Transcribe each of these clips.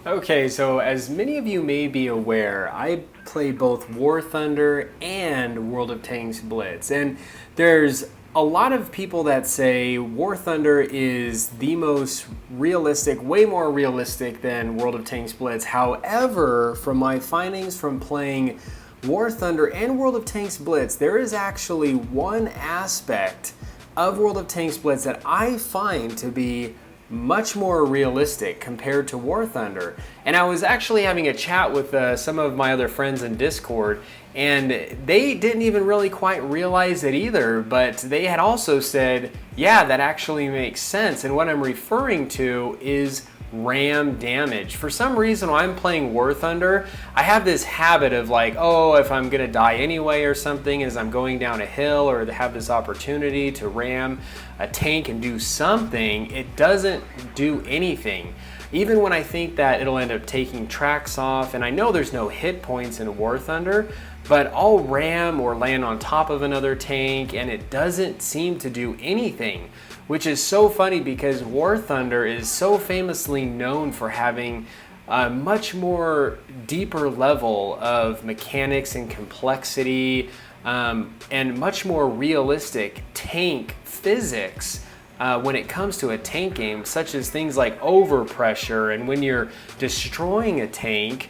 Okay, so as many of you may be aware, I play both War Thunder and World of Tanks Blitz. And there's a lot of people that say War Thunder is the most realistic, way more realistic than World of Tanks Blitz. However, from my findings from playing War Thunder and World of Tanks Blitz, there is actually one aspect of World of Tanks Blitz that I find to be much more realistic compared to War Thunder. And I was actually having a chat with some of my other friends in Discord, and they didn't even really quite realize it either, but they had also said, yeah, that actually makes sense. And what I'm referring to is ram damage. For some reason, when I'm playing War Thunder, I have this habit of like, oh, if I'm gonna die anyway or something as I'm going down a hill, or to have this opportunity to ram a tank and do something, it doesn't do anything. Even when I think that it'll end up taking tracks off, and I know there's no hit points in War Thunder, but I'll ram or land on top of another tank and it doesn't seem to do anything. Which is so funny because War Thunder is so famously known for having a much more deeper level of mechanics and complexity, and much more realistic tank physics when it comes to a tank game, such as things like overpressure, and when you're destroying a tank,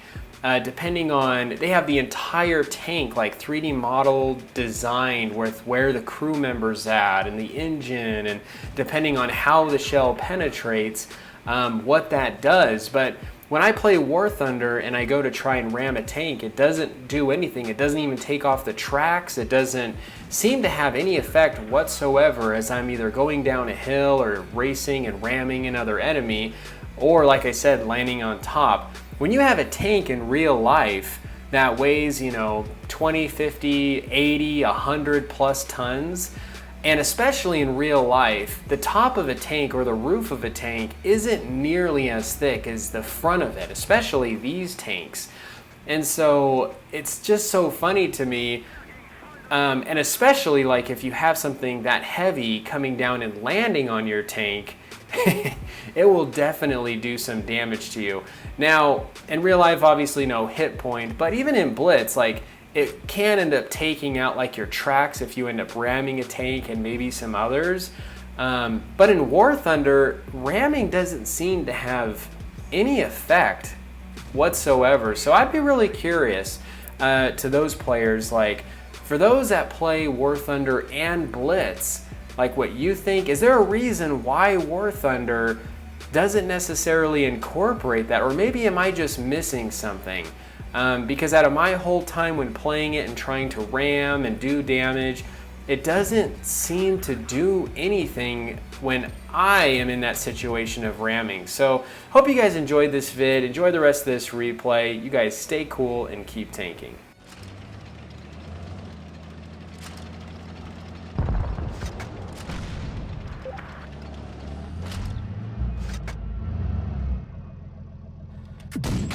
depending on, they have the entire tank like 3D model designed with where the crew members at and the engine, and depending on how the shell penetrates, what that does. But when I play War Thunder and I go to try and ram a tank, it doesn't do anything. It doesn't even take off the tracks. It doesn't seem to have any effect whatsoever as I'm either going down a hill or racing and ramming another enemy, or like I said, landing on top. When you have a tank in real life that weighs, 20, 50, 80, 100 plus tons, and especially in real life, the top of a tank or the roof of a tank isn't nearly as thick as the front of it, especially these tanks. And so it's just so funny to me, and especially like if you have something that heavy coming down and landing on your tank, it will definitely do some damage to you. Now, in real life, obviously no hit point, but even in Blitz, like, it can end up taking out like your tracks if you end up ramming a tank and maybe some others. But in War Thunder, ramming doesn't seem to have any effect whatsoever. So I'd be really curious to those players, like for those that play War Thunder and Blitz, like what you think. Is there a reason why War Thunder doesn't necessarily incorporate that? Or maybe am I just missing something? Because out of my whole time when playing it and trying to ram and do damage, it doesn't seem to do anything when I am in that situation of ramming. So hope you guys enjoyed this vid. Enjoy the rest of this replay. You guys stay cool and keep tanking. You